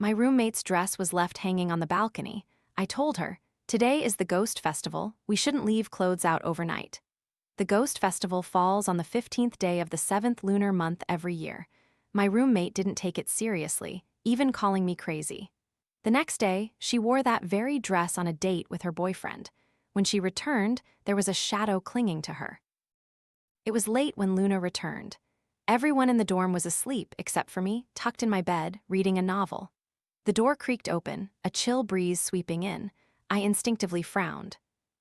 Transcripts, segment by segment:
My roommate's dress was left hanging on the balcony. I told her, "Today is the Ghost Festival, we shouldn't leave clothes out overnight." The Ghost Festival falls on the 15th day of the 7th lunar month every year. My roommate didn't take it seriously, even calling me crazy. The next day, she wore that very dress on a date with her boyfriend. When she returned, there was a shadow clinging to her. It was late when Luna returned. Everyone in the dorm was asleep except for me, tucked in my bed, reading a novel. The door creaked open, a chill breeze sweeping in. I instinctively frowned.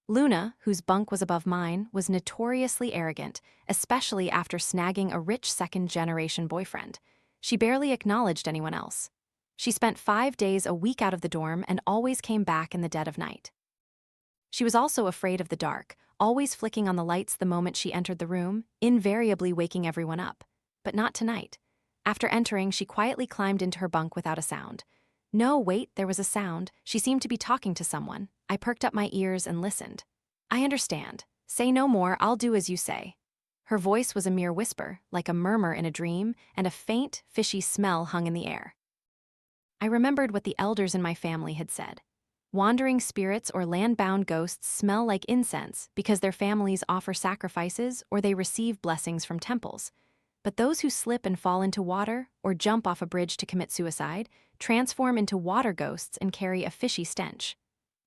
Luna, whose bunk was above mine, was notoriously arrogant, especially after snagging a rich second-generation boyfriend. She barely acknowledged anyone else. She spent 5 days a week out of the dorm and always came back in the dead of night. She was also afraid of the dark, always flicking on the lights the moment she entered the room, invariably waking everyone up. But not tonight. After entering, she quietly climbed into her bunk without a sound. No, wait, there was a sound. She seemed to be talking to someone. I perked up my ears and listened. "I understand. Say no more, I'll do as you say." Her voice was a mere whisper, like a murmur in a dream, and a faint, fishy smell hung in the air. I remembered what the elders in my family had said. Wandering spirits or land-bound ghosts smell like incense because their families offer sacrifices or they receive blessings from temples. But those who slip and fall into water or jump off a bridge to commit suicide transform into water ghosts and carry a fishy stench.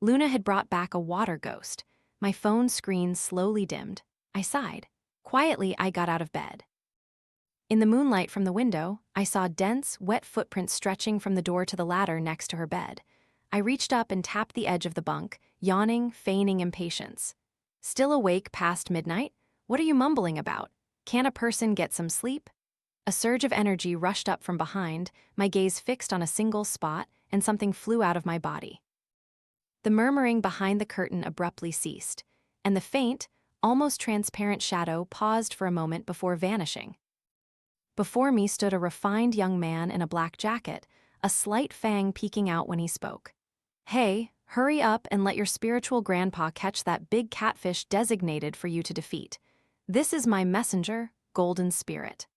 Luna had brought back a water ghost. My phone screen slowly dimmed. I sighed. Quietly, I got out of bed. In the moonlight from the window, I saw dense, wet footprints stretching from the door to the ladder next to her bed. I reached up and tapped the edge of the bunk, yawning, feigning impatience. "Still awake past midnight? What are you mumbling about? Can't a person get some sleep?" A surge of energy rushed up from behind, my gaze fixed on a single spot, and something flew out of my body. The murmuring behind the curtain abruptly ceased, and the faint, almost transparent shadow paused for a moment before vanishing. Before me stood a refined young man in a black jacket, a slight fang peeking out when he spoke. "Hey, hurry up and let your spiritual grandpa catch that big catfish designated for you to defeat. This is my messenger, Golden Spirit."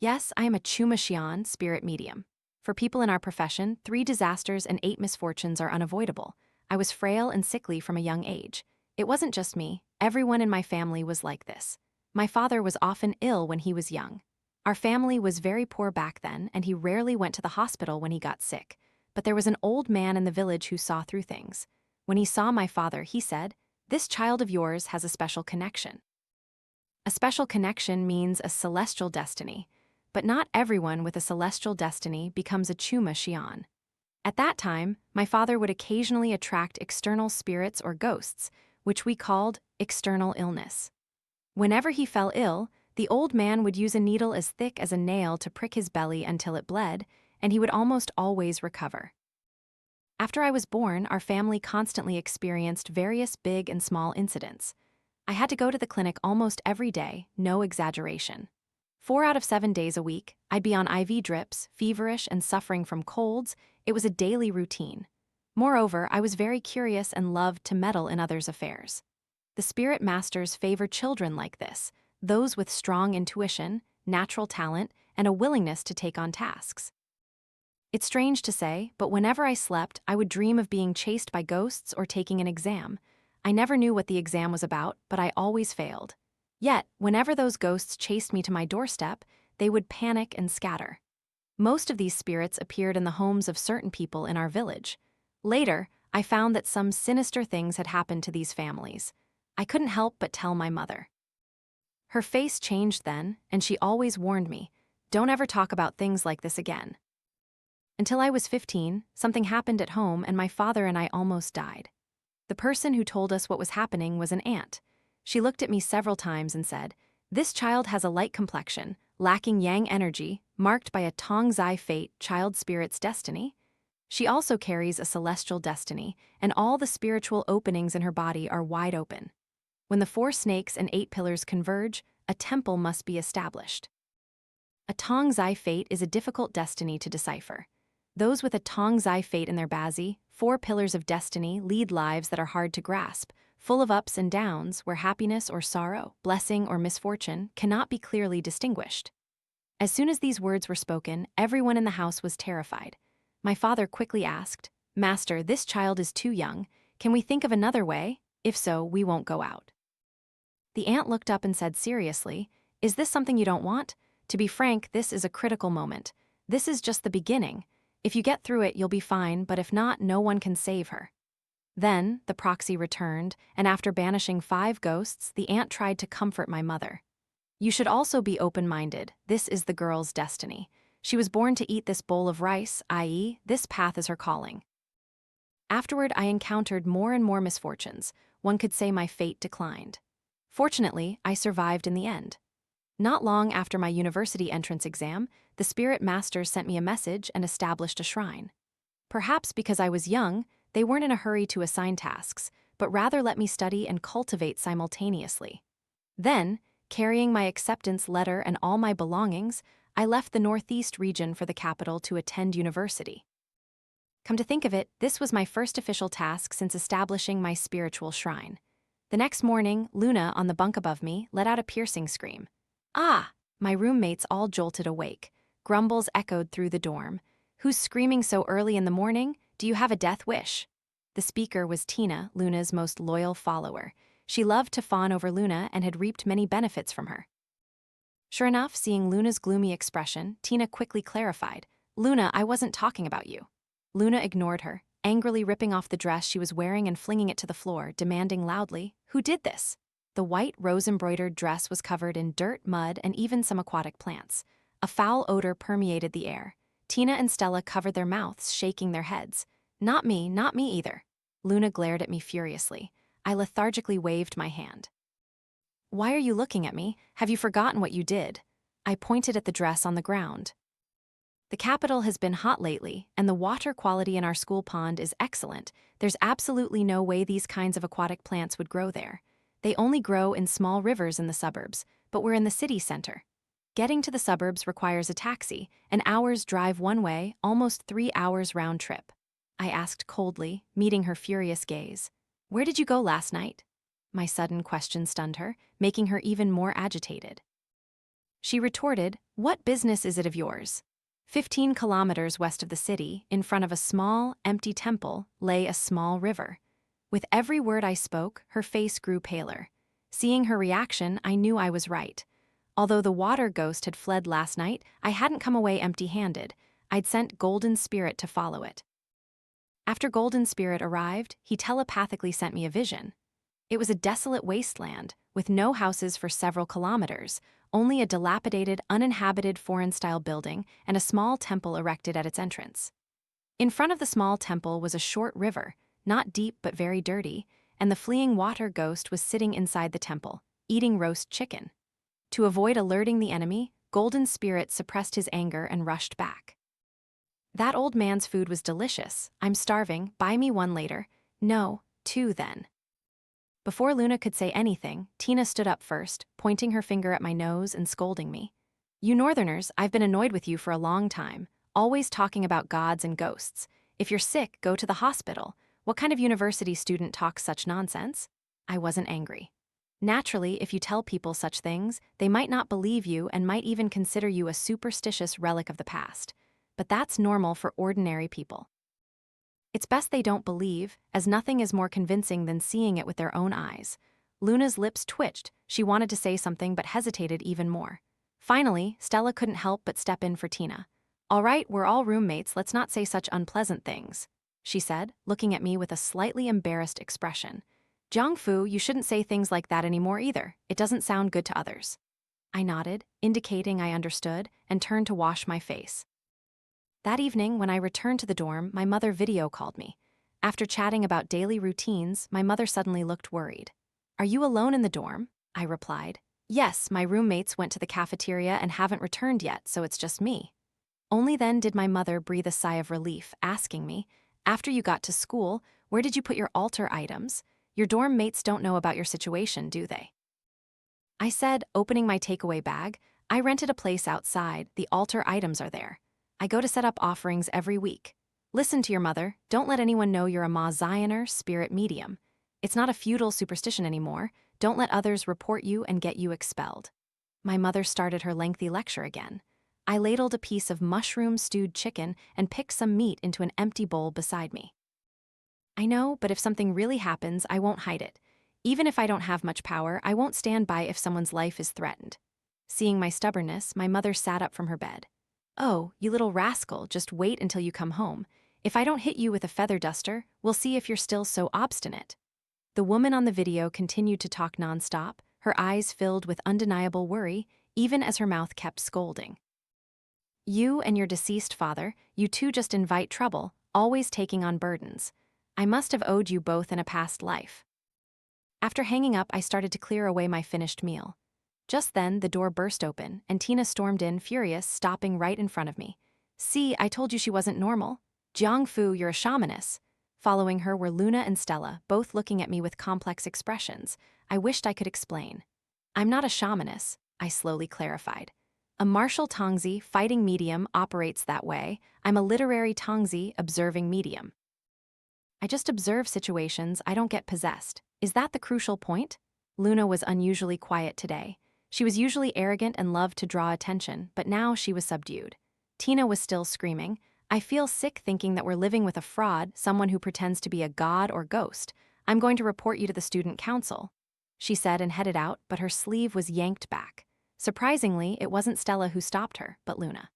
Yes, I am a Chuma Xian, spirit medium. For people in our profession, 3 disasters and 8 misfortunes are unavoidable. I was frail and sickly from a young age. It wasn't just me, everyone in my family was like this. My father was often ill when he was young. Our family was very poor back then, and he rarely went to the hospital when he got sick. But there was an old man in the village who saw through things. When he saw my father, he said, "This child of yours has a special connection." A special connection means a celestial destiny, but not everyone with a celestial destiny becomes a Chuma Xian. At that time, my father would occasionally attract external spirits or ghosts, which we called external illness. Whenever he fell ill, the old man would use a needle as thick as a nail to prick his belly until it bled, and he would almost always recover. After I was born, our family constantly experienced various big and small incidents. I had to go to the clinic almost every day, no exaggeration. 4 out of 7 days a week, I'd be on IV drips, feverish and suffering from colds. It was a daily routine. Moreover, I was very curious and loved to meddle in others' affairs. The spirit masters favor children like this, those with strong intuition, natural talent, and a willingness to take on tasks. It's strange to say, but whenever I slept, I would dream of being chased by ghosts or taking an exam. I never knew what the exam was about, but I always failed. Yet, whenever those ghosts chased me to my doorstep, they would panic and scatter. Most of these spirits appeared in the homes of certain people in our village. Later, I found that some sinister things had happened to these families. I couldn't help but tell my mother. Her face changed then, and she always warned me, "Don't ever talk about things like this again." Until I was 15, something happened at home and my father and I almost died. The person who told us what was happening was an aunt. She looked at me several times and said, "This child has a light complexion, lacking yang energy, marked by a Tongzai fate, child spirit's destiny." She also carries a celestial destiny, and all the spiritual openings in her body are wide open. When the 4 snakes and 8 pillars converge, a temple must be established. A Tongzai fate is a difficult destiny to decipher. Those with a Tongzai fate in their bazi, 4 pillars of destiny, lead lives that are hard to grasp, full of ups and downs where happiness or sorrow, blessing or misfortune cannot be clearly distinguished. As soon as these words were spoken, everyone in the house was terrified. My father quickly asked, "Master, this child is too young. Can we think of another way? If so, we won't go out." The aunt looked up and said seriously, "Is this something you don't want? To be frank, this is a critical moment. This is just the beginning. If you get through it, you'll be fine, but if not, no one can save her." Then, the proxy returned, and after banishing 5 ghosts, the aunt tried to comfort my mother. "You should also be open-minded. This is the girl's destiny. She was born to eat this bowl of rice, i.e., this path is her calling." Afterward, I encountered more and more misfortunes. One could say my fate declined. Fortunately, I survived in the end. Not long after my university entrance exam, the spirit masters sent me a message and established a shrine. Perhaps because I was young, they weren't in a hurry to assign tasks, but rather let me study and cultivate simultaneously. Then, carrying my acceptance letter and all my belongings, I left the Northeast region for the capital to attend university. Come to think of it, this was my first official task since establishing my spiritual shrine. The next morning, Luna, on the bunk above me, let out a piercing scream. "Ah!" My roommates all jolted awake. Grumbles echoed through the dorm. "Who's screaming so early in the morning? Do you have a death wish?" The speaker was Tina, Luna's most loyal follower. She loved to fawn over Luna and had reaped many benefits from her. Sure enough, seeing Luna's gloomy expression, Tina quickly clarified, "Luna, I wasn't talking about you." Luna ignored her, angrily ripping off the dress she was wearing and flinging it to the floor, demanding loudly, "Who did this?" The white, rose-embroidered dress was covered in dirt, mud, and even some aquatic plants. A foul odor permeated the air. Tina and Stella covered their mouths, shaking their heads. Not me either." Luna glared at me furiously. I lethargically waved my hand. "Why are you looking at me? Have you forgotten what you did?" I pointed at the dress on the ground. "The capital has been hot lately, and the water quality in our school pond is excellent. There's absolutely no way these kinds of aquatic plants would grow there. They only grow in small rivers in the suburbs, but we're in the city center. Getting to the suburbs requires a taxi, an hour's drive one way, almost 3 hours round trip." I asked coldly, meeting her furious gaze. "Where did you go last night?" My sudden question stunned her, making her even more agitated. She retorted, "What business is it of yours?" 15 kilometers west of the city, in front of a small, empty temple, lay a small river. With every word I spoke, her face grew paler. Seeing her reaction, I knew I was right. Although the water ghost had fled last night, I hadn't come away empty-handed. I'd sent Golden Spirit to follow it. After Golden Spirit arrived, he telepathically sent me a vision. It was a desolate wasteland, with no houses for several kilometers, only a dilapidated, uninhabited foreign-style building and a small temple erected at its entrance. In front of the small temple was a short river, not deep but very dirty, and the fleeing water ghost was sitting inside the temple, eating roast chicken. To avoid alerting the enemy, Golden Spirit suppressed his anger and rushed back. "That old man's food was delicious. I'm starving, buy me one later." "No, 2 then." Before Luna could say anything, Tina stood up first, pointing her finger at my nose and scolding me. "You Northerners, I've been annoyed with you for a long time, always talking about gods and ghosts. If you're sick, go to the hospital. What kind of university student talks such nonsense?" I wasn't angry. Naturally, if you tell people such things, they might not believe you and might even consider you a superstitious relic of the past. But that's normal for ordinary people. It's best they don't believe, as nothing is more convincing than seeing it with their own eyes. Luna's lips twitched. She wanted to say something but hesitated even more. Finally, Stella couldn't help but step in for Tina. "All right, we're all roommates, let's not say such unpleasant things," she said, looking at me with a slightly embarrassed expression. "Jiangfu, you shouldn't say things like that anymore either. It doesn't sound good to others." I nodded, indicating I understood, and turned to wash my face. That evening, when I returned to the dorm, my mother video called me. After chatting about daily routines, my mother suddenly looked worried. "Are you alone in the dorm?" I replied. "Yes, my roommates went to the cafeteria and haven't returned yet, so it's just me." Only then did my mother breathe a sigh of relief, asking me, "After you got to school, where did you put your altar items? Your dorm mates don't know about your situation, do they?" I said, opening my takeaway bag, "I rented a place outside, the altar items are there. I go to set up offerings every week. Listen to your mother, don't let anyone know you're a Ma Zioner spirit medium. It's not a feudal superstition anymore, don't let others report you and get you expelled." My mother started her lengthy lecture again. I ladled a piece of mushroom-stewed chicken and picked some meat into an empty bowl beside me. I know, but if something really happens, I won't hide it. Even if I don't have much power, I won't stand by if someone's life is threatened. Seeing my stubbornness, my mother sat up from her bed. Oh, you little rascal, just wait until you come home. If I don't hit you with a feather duster, we'll see if you're still so obstinate. The woman on the video continued to talk nonstop, her eyes filled with undeniable worry, even as her mouth kept scolding. You and your deceased father, you two just invite trouble, always taking on burdens. I must have owed you both in a past life. After hanging up, I started to clear away my finished meal. Just then, the door burst open, and Tina stormed in, furious, stopping right in front of me. See, I told you she wasn't normal. Jiangfu, you're a shamaness. Following her were Luna and Stella, both looking at me with complex expressions. I wished I could explain. I'm not a shamaness, I slowly clarified. A martial Tongzi, fighting medium, operates that way. I'm a literary Tongzi, observing medium. I just observe situations, I don't get possessed. Is that the crucial point? Luna was unusually quiet today. She was usually arrogant and loved to draw attention, but now she was subdued. Tina was still screaming. I feel sick thinking that we're living with a fraud, someone who pretends to be a god or ghost. I'm going to report you to the student council, she said and headed out, but her sleeve was yanked back. Surprisingly, it wasn't Stella who stopped her, but Luna.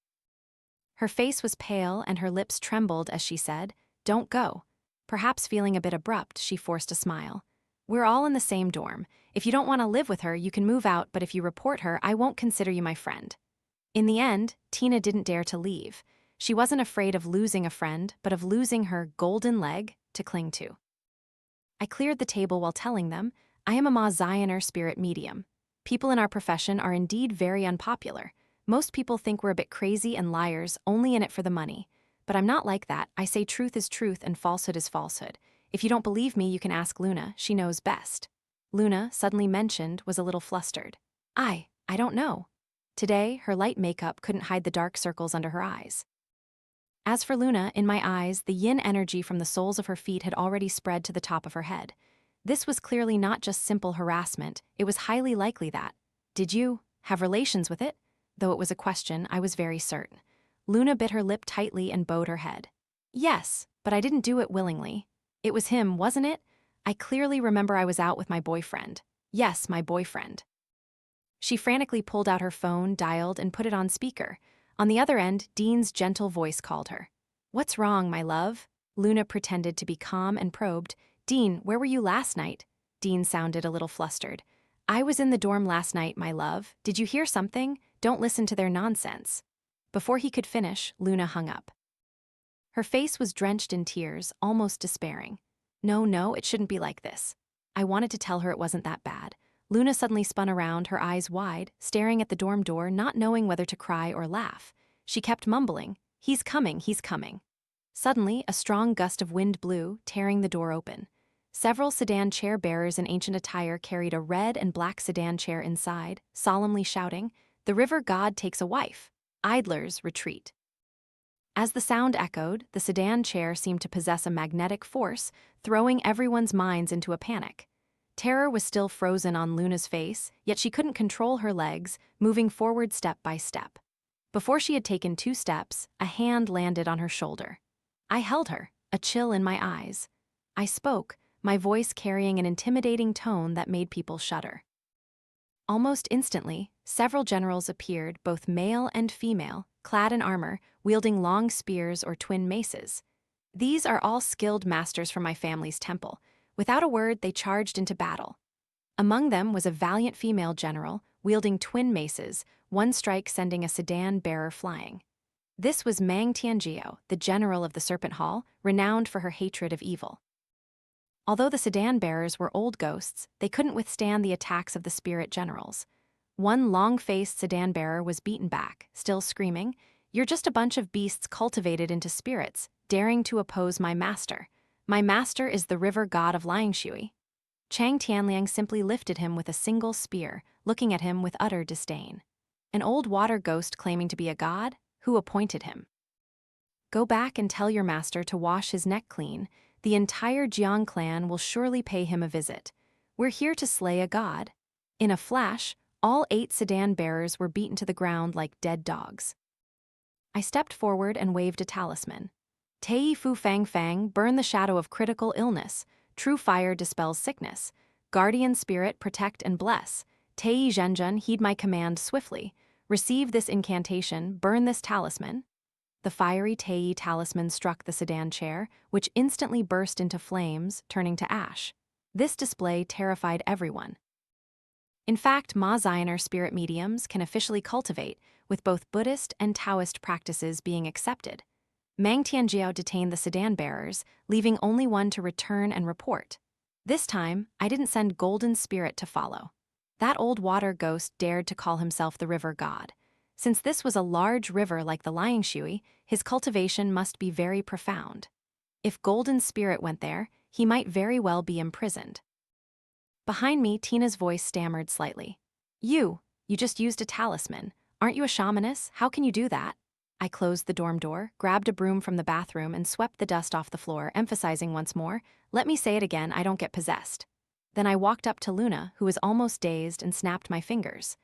Her face was pale and her lips trembled as she said, "Don't go." Perhaps feeling a bit abrupt, she forced a smile. We're all in the same dorm. If you don't want to live with her, you can move out, but if you report her, I won't consider you my friend. In the end, Tina didn't dare to leave. She wasn't afraid of losing a friend, but of losing her golden leg to cling to. I cleared the table while telling them, I am a Ma Zioner spirit medium. People in our profession are indeed very unpopular. Most people think we're a bit crazy and liars, only in it for the money. But I'm not like that. I say truth is truth and falsehood is falsehood. If you don't believe me, you can ask Luna. She knows best. Luna, suddenly mentioned, was a little flustered. I don't know. Today, her light makeup couldn't hide the dark circles under her eyes. As for Luna, in my eyes, the yin energy from the soles of her feet had already spread to the top of her head. This was clearly not just simple harassment, it was highly likely that. Did you have relations with it? Though it was a question, I was very certain. Luna bit her lip tightly and bowed her head. Yes, but I didn't do it willingly. It was him, wasn't it? I clearly remember I was out with my boyfriend. Yes, my boyfriend. She frantically pulled out her phone, dialed, and put it on speaker. On the other end, Dean's gentle voice called her. What's wrong, my love? Luna pretended to be calm and probed. Dean, where were you last night? Dean sounded a little flustered. I was in the dorm last night, my love. Did you hear something? Don't listen to their nonsense. Before he could finish, Luna hung up. Her face was drenched in tears, almost despairing. No, it shouldn't be like this. I wanted to tell her it wasn't that bad. Luna suddenly spun around, her eyes wide, staring at the dorm door, not knowing whether to cry or laugh. She kept mumbling, he's coming, he's coming. Suddenly, a strong gust of wind blew, tearing the door open. Several sedan chair bearers in ancient attire carried a red and black sedan chair inside, solemnly shouting, "The river god takes a wife. Idlers retreat." As the sound echoed, the sedan chair seemed to possess a magnetic force, throwing everyone's minds into a panic. Terror was still frozen on Luna's face, yet she couldn't control her legs, moving forward step by step. Before she had taken 2 steps, a hand landed on her shoulder. I held her, a chill in my eyes. I spoke, my voice carrying an intimidating tone that made people shudder. Almost instantly, several generals appeared, both male and female, clad in armor, wielding long spears or twin maces. These are all skilled masters from my family's temple. Without a word, they charged into battle. Among them was a valiant female general, wielding twin maces, one strike sending a sedan bearer flying. This was Mang Tianjiao, the general of the Serpent Hall, renowned for her hatred of evil. Although the sedan bearers were old ghosts, they couldn't withstand the attacks of the spirit generals. One long-faced sedan bearer was beaten back, still screaming, "You're just a bunch of beasts cultivated into spirits, daring to oppose my master. My master is the river god of Liangshui." Chang Tianliang simply lifted him with a single spear, looking at him with utter disdain. An old water ghost claiming to be a god? Who appointed him? Go back and tell your master to wash his neck clean. The entire Jiang clan will surely pay him a visit. We're here to slay a god. In a flash, all 8 sedan bearers were beaten to the ground like dead dogs. I stepped forward and waved a talisman. Tei Fu Fang Fang, burn the shadow of critical illness. True fire dispels sickness. Guardian spirit, protect and bless. Tei Zhenzhen, heed my command swiftly. Receive this incantation, burn this talisman. The fiery Tei talisman struck the sedan chair, which instantly burst into flames, turning to ash. This display terrified everyone. In fact, Ma Zioner spirit mediums can officially cultivate, with both Buddhist and Taoist practices being accepted. Mang Tianjiao detained the sedan bearers, leaving only one to return and report. This time, I didn't send Golden Spirit to follow. That old water ghost dared to call himself the river god. Since this was a large river like the Liangshui, his cultivation must be very profound. If Golden Spirit went there, he might very well be imprisoned. Behind me, Tina's voice stammered slightly. You just used a talisman. Aren't you a shamaness? How can you do that? I closed the dorm door, grabbed a broom from the bathroom, and swept the dust off the floor, emphasizing once more, let me say it again, I don't get possessed. Then I walked up to Luna, who was almost dazed, and snapped my fingers.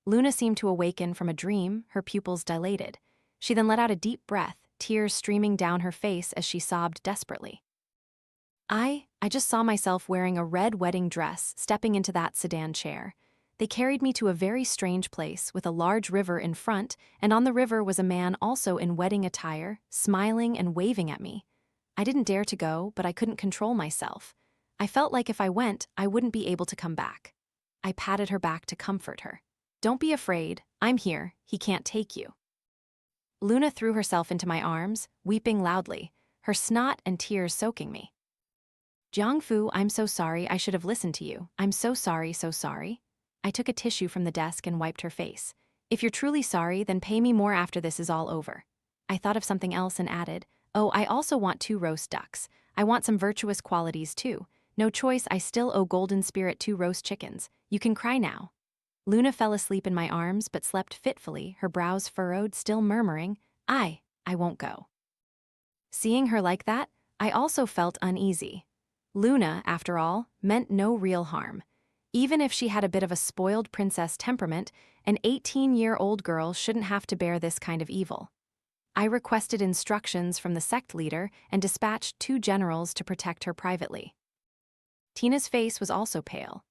Luna seemed to awaken from a dream, her pupils dilated. She then let out a deep breath, tears streaming down her face as she sobbed desperately. I just saw myself wearing a red wedding dress, stepping into that sedan chair. They carried me to a very strange place with a large river in front, and on the river was a man also in wedding attire, smiling and waving at me. I didn't dare to go, but I couldn't control myself. I felt like if I went, I wouldn't be able to come back. I patted her back to comfort her. Don't be afraid, I'm here, he can't take you. Luna threw herself into my arms, weeping loudly, her snot and tears soaking me. Jiangfu, I'm so sorry, I should have listened to you. I'm so sorry, so sorry. I took a tissue from the desk and wiped her face. If you're truly sorry, then pay me more after this is all over. I thought of something else and added, oh, I also want 2 roast ducks. I want some virtuous qualities too. No choice, I still owe Golden Spirit 2 roast chickens. You can cry now. Luna fell asleep in my arms but slept fitfully, her brows furrowed, still murmuring, I won't go. Seeing her like that, I also felt uneasy. Luna, after all, meant no real harm. Even if she had a bit of a spoiled princess temperament, an 18-year-old girl shouldn't have to bear this kind of evil. I requested instructions from the sect leader and dispatched 2 generals to protect her privately. Tina's face was also pale.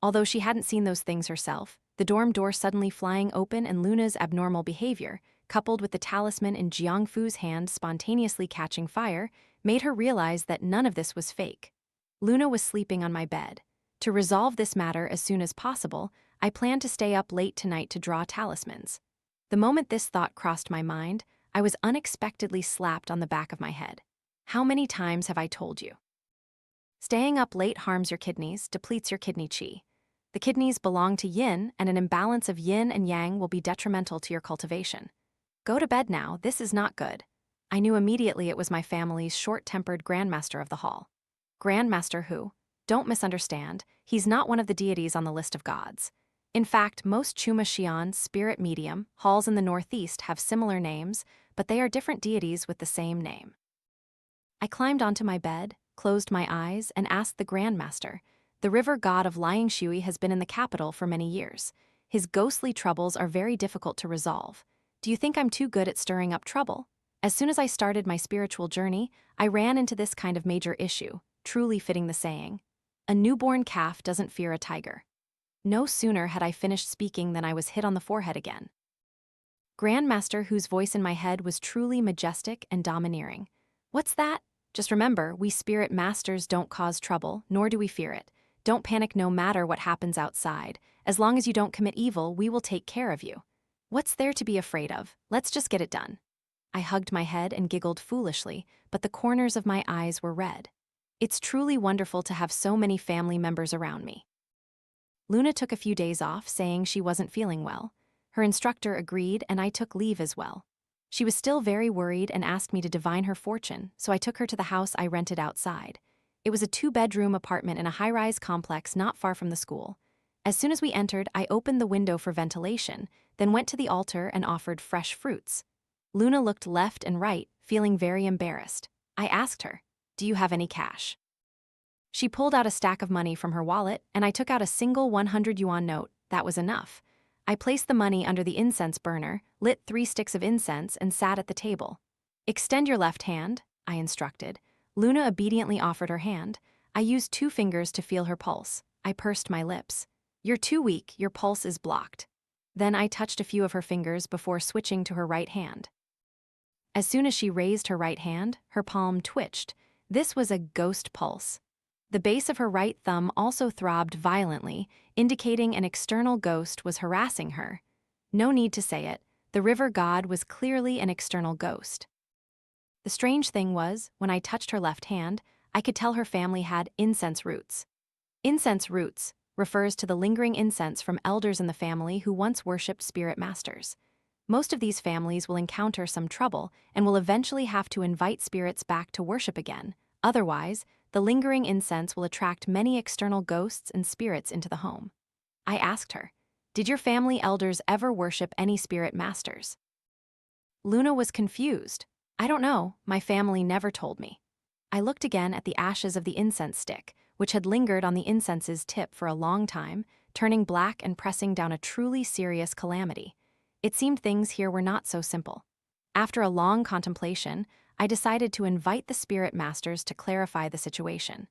Although she hadn't seen those things herself, the dorm door suddenly flying open and Luna's abnormal behavior, coupled with the talisman in Jiangfu's hand spontaneously catching fire, made her realize that none of this was fake. Luna was sleeping on my bed. To resolve this matter as soon as possible, I planned to stay up late tonight to draw talismans. The moment this thought crossed my mind, I was unexpectedly slapped on the back of my head. How many times have I told you? Staying up late harms your kidneys, depletes your kidney qi. The kidneys belong to yin, and an imbalance of yin and yang will be detrimental to your cultivation. Go to bed now, this is not good. I knew immediately it was my family's short-tempered grandmaster of the hall. Grandmaster who? Don't misunderstand, he's not one of the deities on the list of gods. In fact, most Chuma Xian, spirit medium, halls in the northeast have similar names, but they are different deities with the same name. I climbed onto my bed, closed my eyes, and asked the Grandmaster. The river god of Liangshui has been in the capital for many years. His ghostly troubles are very difficult to resolve. Do you think I'm too good at stirring up trouble? As soon as I started my spiritual journey, I ran into this kind of major issue, truly fitting the saying, a newborn calf doesn't fear a tiger. No sooner had I finished speaking than I was hit on the forehead again. Grandmaster, whose voice in my head was truly majestic and domineering. What's that? Just remember, we spirit masters don't cause trouble, nor do we fear it. Don't panic no matter what happens outside. As long as you don't commit evil, we will take care of you. What's there to be afraid of? Let's just get it done. I hugged my head and giggled foolishly, but the corners of my eyes were red. It's truly wonderful to have so many family members around me. Luna took a few days off, saying she wasn't feeling well. Her instructor agreed, and I took leave as well. She was still very worried and asked me to divine her fortune, so I took her to the house I rented outside. It was a 2-bedroom apartment in a high-rise complex not far from the school. As soon as we entered, I opened the window for ventilation, then went to the altar and offered fresh fruits. Luna looked left and right, feeling very embarrassed. I asked her, "Do you have any cash?" She pulled out a stack of money from her wallet, and I took out a single 100 yuan note. That was enough. I placed the money under the incense burner, lit 3 sticks of incense, and sat at the table. Extend your left hand, I instructed. Luna obediently offered her hand. I used 2 fingers to feel her pulse. I pursed my lips. You're too weak, your pulse is blocked. Then I touched a few of her fingers before switching to her right hand. As soon as she raised her right hand, her palm twitched. This was a ghost pulse. The base of her right thumb also throbbed violently, indicating an external ghost was harassing her. No need to say it, the river god was clearly an external ghost. The strange thing was, when I touched her left hand, I could tell her family had incense roots. Incense roots refers to the lingering incense from elders in the family who once worshipped spirit masters. Most of these families will encounter some trouble and will eventually have to invite spirits back to worship again. Otherwise, the lingering incense will attract many external ghosts and spirits into the home. I asked her, "Did your family elders ever worship any spirit masters?" Luna was confused. "I don't know, my family never told me." I looked again at the ashes of the incense stick, which had lingered on the incense's tip for a long time, turning black and pressing down a truly serious calamity. It seemed things here were not so simple. After a long contemplation, I decided to invite the spirit masters to clarify the situation.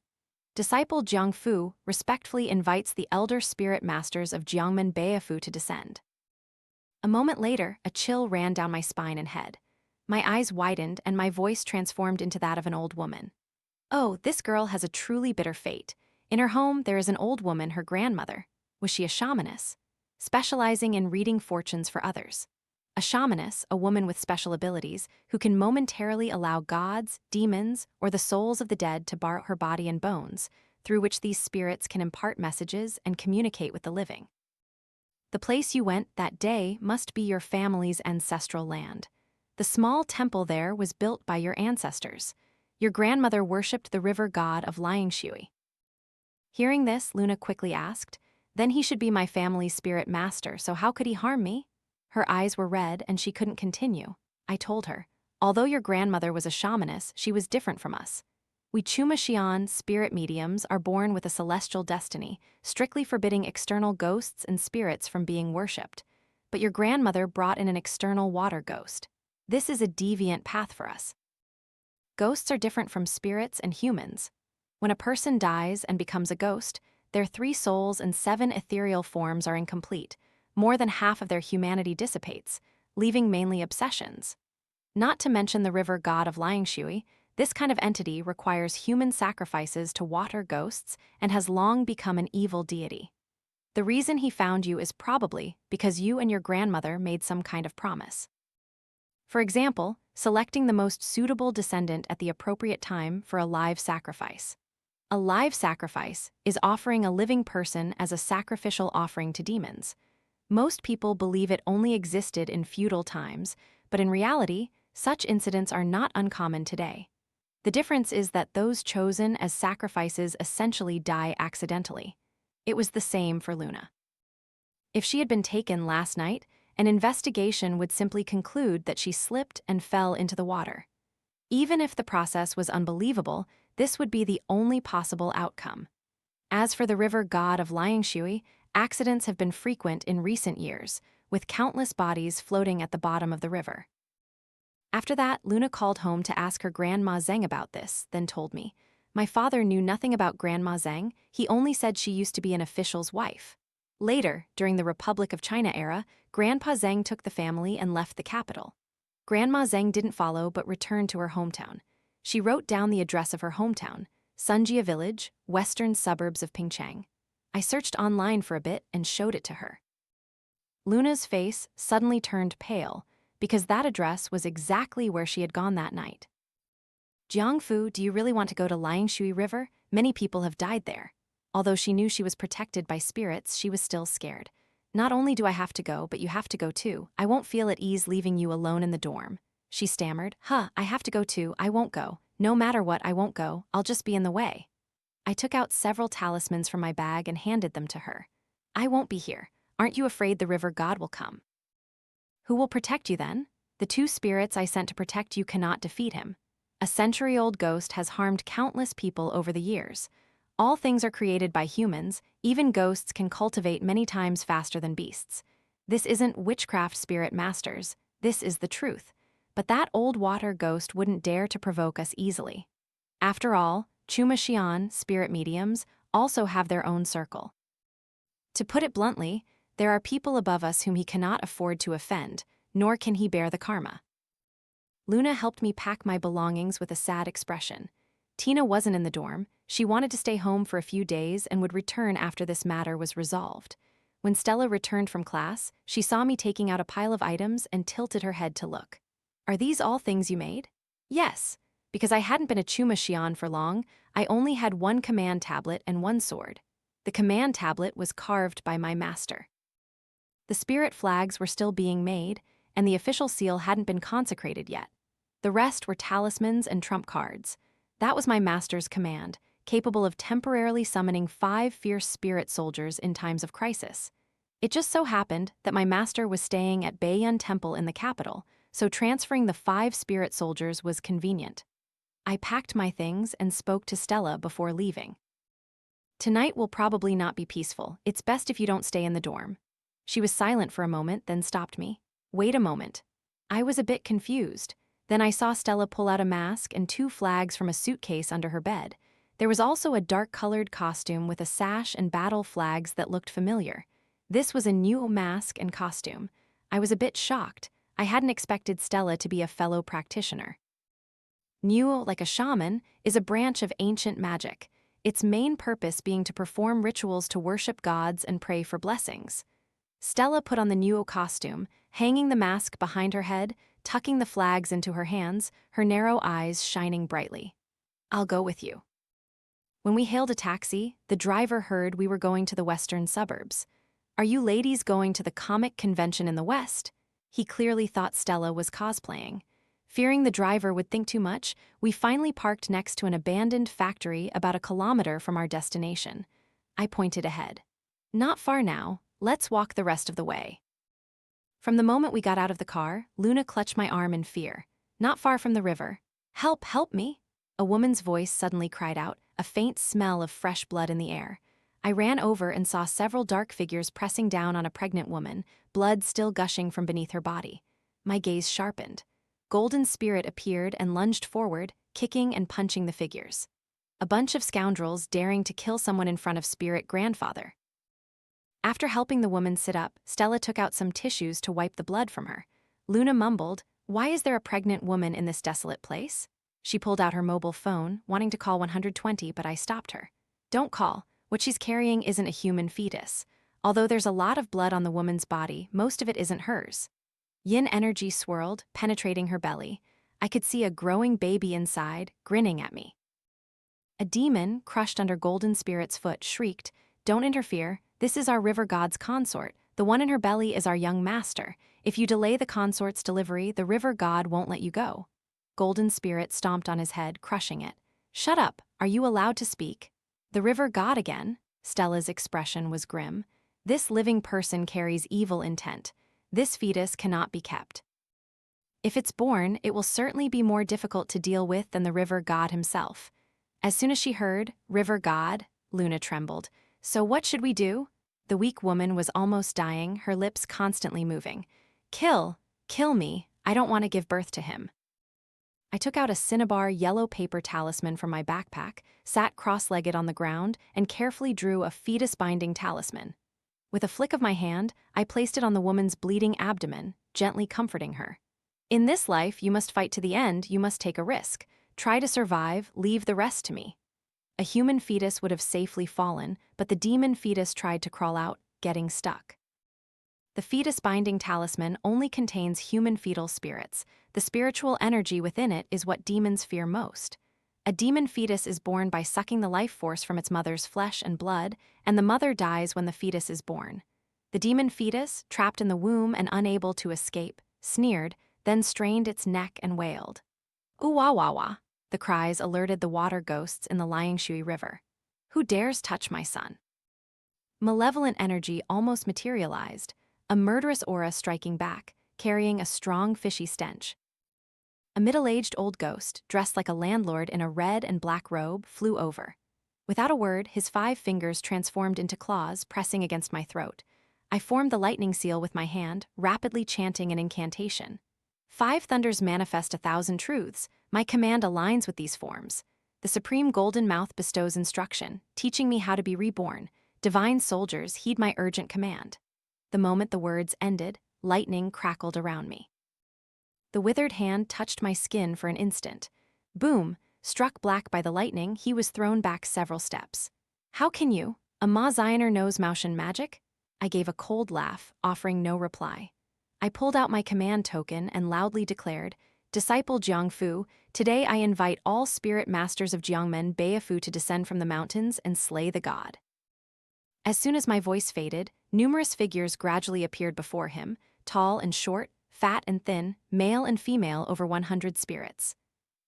Disciple Jiangfu respectfully invites the elder spirit masters of Jiangmen Beifu to descend. A moment later, a chill ran down my spine and head. My eyes widened and my voice transformed into that of an old woman. "Oh, this girl has a truly bitter fate. In her home, there is an old woman, her grandmother. Was she a shamaness? Specializing in reading fortunes for others. A shamaness, a woman with special abilities, who can momentarily allow gods, demons, or the souls of the dead to borrow her body and bones, through which these spirits can impart messages and communicate with the living. The place you went that day must be your family's ancestral land. The small temple there was built by your ancestors. Your grandmother worshipped the river god of Liangshui." Hearing this, Luna quickly asked, "Then he should be my family's spirit master, so how could he harm me?" Her eyes were red and she couldn't continue. I told her, "Although your grandmother was a shamaness, she was different from us. We Chuma Xian spirit mediums are born with a celestial destiny, strictly forbidding external ghosts and spirits from being worshipped. But your grandmother brought in an external water ghost. This is a deviant path for us. Ghosts are different from spirits and humans. When a person dies and becomes a ghost, their 3 souls and 7 ethereal forms are incomplete. More than half of their humanity dissipates, leaving mainly obsessions. Not to mention the river god of Liangshui, this kind of entity requires human sacrifices to water ghosts and has long become an evil deity. The reason he found you is probably because you and your grandmother made some kind of promise. For example, selecting the most suitable descendant at the appropriate time for a live sacrifice. A live sacrifice is offering a living person as a sacrificial offering to demons. Most people believe it only existed in feudal times, but in reality, such incidents are not uncommon today. The difference is that those chosen as sacrifices essentially die accidentally. It was the same for Luna. If she had been taken last night, an investigation would simply conclude that she slipped and fell into the water. Even if the process was unbelievable, this would be the only possible outcome. As for the river god of Liangshui, accidents have been frequent in recent years, with countless bodies floating at the bottom of the river. After that, Luna called home to ask her Grandma Zheng about this, then told me, "My father knew nothing about Grandma Zheng, he only said she used to be an official's wife." Later, during the Republic of China era, Grandpa Zheng took the family and left the capital. Grandma Zheng didn't follow but returned to her hometown. She wrote down the address of her hometown, Sunjia Village, western suburbs of Pingchang. I searched online for a bit and showed it to her. Luna's face suddenly turned pale, because that address was exactly where she had gone that night. "Jiangfu, do you really want to go to Liangshui River? Many people have died there." Although she knew she was protected by spirits, she was still scared. "Not only do I have to go, but you have to go too. I won't feel at ease leaving you alone in the dorm." She stammered, I have to go too, I won't go. No matter what, I won't go, I'll just be in the way." I took out several talismans from my bag and handed them to her. "I won't be here. Aren't you afraid the river god will come?" "Who will protect you then? The 2 spirits I sent to protect you cannot defeat him. A century-old ghost has harmed countless people over the years. All things are created by humans, even ghosts can cultivate many times faster than beasts. This isn't witchcraft, spirit masters. This is the truth. But that old water ghost wouldn't dare to provoke us easily. After all, Chuma Xian, spirit mediums, also have their own circle. To put it bluntly, there are people above us whom he cannot afford to offend, nor can he bear the karma. Luna helped me pack my belongings with a sad expression. Tina wasn't in the dorm. She wanted to stay home for a few days and would return after this matter was resolved. When Stella returned from class, she saw me taking out a pile of items and tilted her head to look. "Are these all things you made?" "Yes." Because I hadn't been a Chuma Xian for long, I only had one command tablet and one sword. The command tablet was carved by my master. The spirit flags were still being made, and the official seal hadn't been consecrated yet. The rest were talismans and trump cards. That was my master's command, capable of temporarily summoning 5 fierce spirit soldiers in times of crisis. It just so happened that my master was staying at Baiyun Temple in the capital, so transferring the 5 spirit soldiers was convenient. I packed my things and spoke to Stella before leaving. "Tonight will probably not be peaceful. It's best if you don't stay in the dorm." She was silent for a moment, then stopped me. "Wait a moment." I was a bit confused. Then I saw Stella pull out a mask and 2 flags from a suitcase under her bed. There was also a dark-colored costume with a sash and battle flags that looked familiar. This was a new mask and costume. I was a bit shocked. I hadn't expected Stella to be a fellow practitioner. Nuo, like a shaman, is a branch of ancient magic, its main purpose being to perform rituals to worship gods and pray for blessings. Stella put on the Nuo costume, hanging the mask behind her head, tucking the flags into her hands, her narrow eyes shining brightly. "I'll go with you." When we hailed a taxi, the driver heard we were going to the western suburbs. "Are you ladies going to the comic convention in the West?" He clearly thought Stella was cosplaying. Fearing the driver would think too much, we finally parked next to an abandoned factory about a kilometer from our destination. I pointed ahead. "Not far now, let's walk the rest of the way." From the moment we got out of the car, Luna clutched my arm in fear. Not far from the river. "Help, help me!" A woman's voice suddenly cried out, a faint smell of fresh blood in the air. I ran over and saw several dark figures pressing down on a pregnant woman, blood still gushing from beneath her body. My gaze sharpened. Golden Spirit appeared and lunged forward, kicking and punching the figures. A bunch of scoundrels daring to kill someone in front of Spirit Grandfather. After helping the woman sit up, Stella took out some tissues to wipe the blood from her. Luna mumbled, "Why is there a pregnant woman in this desolate place?" She pulled out her mobile phone, wanting to call 120, but I stopped her. "Don't call. What she's carrying isn't a human fetus. Although there's a lot of blood on the woman's body, most of it isn't hers." Yin energy swirled, penetrating her belly. I could see a growing baby inside, grinning at me. A demon, crushed under Golden Spirit's foot, shrieked, "Don't interfere. This is our river god's consort. The one in her belly is our young master. If you delay the consort's delivery, the river god won't let you go." Golden Spirit stomped on his head, crushing it. "Shut up. Are you allowed to speak?" "The river god again?" Stella's expression was grim. "This living person carries evil intent. This fetus cannot be kept. If it's born, it will certainly be more difficult to deal with than the river god himself." As soon as she heard, "River god," Luna trembled. "So what should we do?" The weak woman was almost dying, her lips constantly moving. Kill me, I don't want to give birth to him." I took out a cinnabar yellow paper talisman from my backpack, sat cross-legged on the ground, and carefully drew a fetus-binding talisman. With a flick of my hand, I placed it on the woman's bleeding abdomen, gently comforting her. "In this life, you must fight to the end, you must take a risk. Try to survive, leave the rest to me." A human fetus would have safely fallen, but the demon fetus tried to crawl out, getting stuck. The fetus-binding talisman only contains human fetal spirits. The spiritual energy within it is what demons fear most. A demon fetus is born by sucking the life force from its mother's flesh and blood, and the mother dies when the fetus is born. The demon fetus, trapped in the womb and unable to escape, sneered, then strained its neck and wailed. "Ooh-wah-wah-wah." The cries alerted the water ghosts in the Liangshui River. "Who dares touch my son?" Malevolent energy almost materialized, a murderous aura striking back, carrying a strong fishy stench. A middle-aged old ghost, dressed like a landlord in a red and black robe, flew over. Without a word, his 5 fingers transformed into claws, pressing against my throat. I formed the lightning seal with my hand, rapidly chanting an incantation. 5 thunders manifest 1,000 truths. My command aligns with these forms. The supreme golden mouth bestows instruction, teaching me how to be reborn. Divine soldiers, heed my urgent command. The moment the words ended, lightning crackled around me. The withered hand touched my skin for an instant. Boom! Struck black by the lightning, he was thrown back several steps. How can you? A Ma Zioner knows Maotian magic? I gave a cold laugh, offering no reply. I pulled out my command token and loudly declared, Disciple Jiangfu, today I invite all spirit masters of Jiangmen Beifu to descend from the mountains and slay the god. As soon as my voice faded, numerous figures gradually appeared before him, tall and short, fat and thin, male and female, over 100 spirits.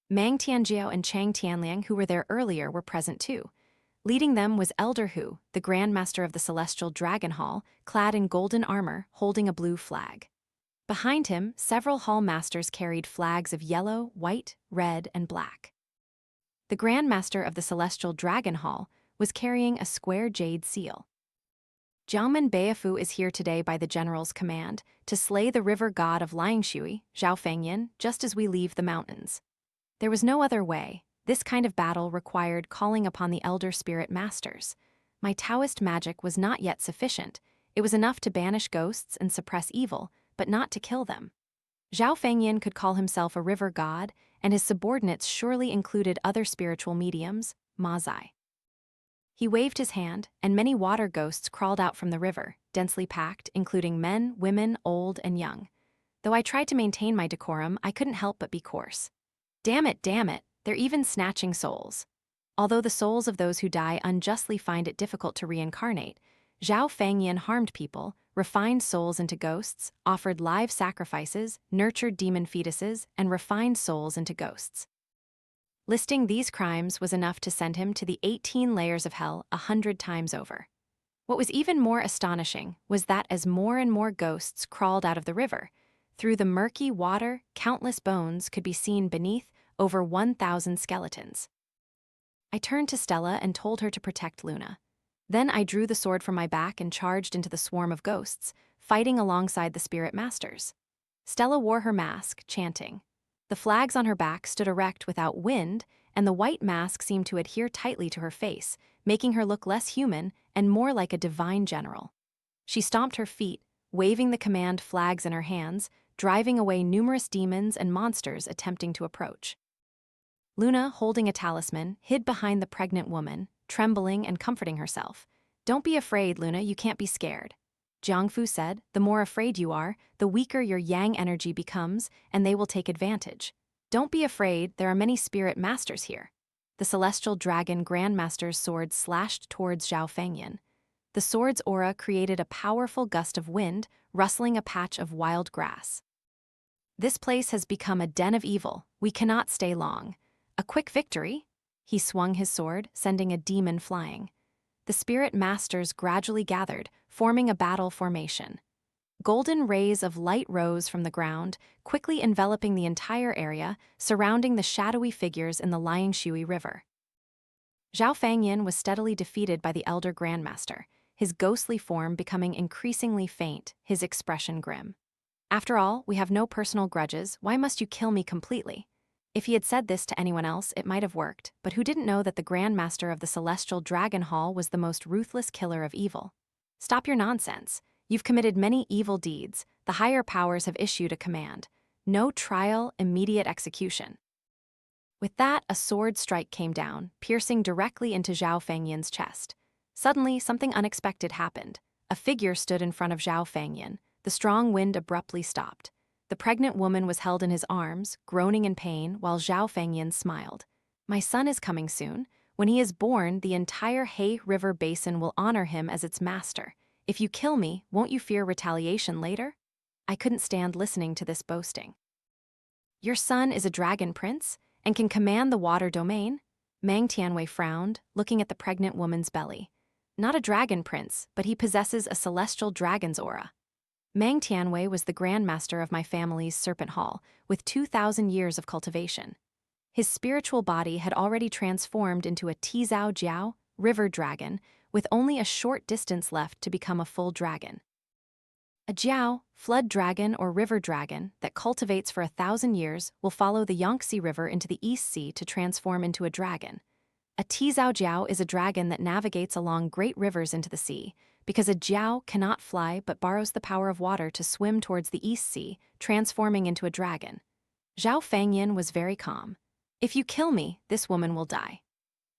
Mang Tianjiao and Chang Tianliang, who were there earlier, were present too. Leading them was Elder Hu, the Grand Master of the Celestial Dragon Hall, clad in golden armor, holding a blue flag. Behind him, several hall masters carried flags of yellow, white, red, and black. The Grand Master of the Celestial Dragon Hall was carrying a square jade seal. Jiangmen Beifu is here today by the general's command to slay the river god of Liangshui, Zhao Fengyan, just as we leave the mountains. There was no other way. This kind of battle required calling upon the elder spirit masters. My Taoist magic was not yet sufficient. It was enough to banish ghosts and suppress evil, but not to kill them. Zhao Fengyan could call himself a river god, and his subordinates surely included other spiritual mediums, Ma Zai. He waved his hand, and many water ghosts crawled out from the river, densely packed, including men, women, old, and young. Though I tried to maintain my decorum, I couldn't help but be coarse. Damn it, they're even snatching souls. Although the souls of those who die unjustly find it difficult to reincarnate, Zhao Fengyan harmed people, refined souls into ghosts, offered live sacrifices, nurtured demon fetuses, and refined souls into ghosts. Listing these crimes was enough to send him to the 18 layers of hell 100 times over. What was even more astonishing was that as more and more ghosts crawled out of the river, through the murky water, countless bones could be seen beneath, over 1,000 skeletons. I turned to Stella and told her to protect Luna. Then I drew the sword from my back and charged into the swarm of ghosts, fighting alongside the spirit masters. Stella wore her mask, chanting. The flags on her back stood erect without wind, and the white mask seemed to adhere tightly to her face, making her look less human and more like a divine general. She stomped her feet, waving the command flags in her hands, driving away numerous demons and monsters attempting to approach. Luna, holding a talisman, hid behind the pregnant woman, trembling and comforting herself. Don't be afraid, Luna, you can't be scared. Jiangfu said, the more afraid you are, the weaker your yang energy becomes, and they will take advantage. Don't be afraid, there are many spirit masters here. The celestial dragon grandmaster's sword slashed towards Zhao Fengyan. The sword's aura created a powerful gust of wind, rustling a patch of wild grass. This place has become a den of evil. We cannot stay long. A quick victory? He swung his sword, sending a demon flying. The spirit masters gradually gathered, forming a battle formation. Golden rays of light rose from the ground, quickly enveloping the entire area, surrounding the shadowy figures in the Liangshui River. Zhao Fengyan was steadily defeated by the elder grandmaster, his ghostly form becoming increasingly faint, his expression grim. After all, we have no personal grudges, why must you kill me completely? If he had said this to anyone else, it might have worked, but who didn't know that the Grand Master of the Celestial Dragon Hall was the most ruthless killer of evil? Stop your nonsense. You've committed many evil deeds. The higher powers have issued a command. No trial, immediate execution. With that, a sword strike came down, piercing directly into Zhao Fengyan's chest. Suddenly, something unexpected happened. A figure stood in front of Zhao Fengyan. The strong wind abruptly stopped. The pregnant woman was held in his arms, groaning in pain, while Zhao Fengyan smiled. My son is coming soon. When he is born, the entire He River basin will honor him as its master. If you kill me, won't you fear retaliation later? I couldn't stand listening to this boasting. Your son is a dragon prince and can command the water domain? Mang Tianwei frowned, looking at the pregnant woman's belly. Not a dragon prince, but he possesses a celestial dragon's aura. Mang Tianwei was the grandmaster of my family's Serpent Hall, with 2,000 years of cultivation. His spiritual body had already transformed into a Tizao Jiao, river dragon, with only a short distance left to become a full dragon. A jiao, flood dragon or river dragon, that cultivates for 1,000 years will follow the Yangtze River into the East Sea to transform into a dragon. A tizao jiao is a dragon that navigates along great rivers into the sea, because a jiao cannot fly but borrows the power of water to swim towards the East Sea, transforming into a dragon. Zhao Fangyin was very calm. "If you kill me, this woman will die."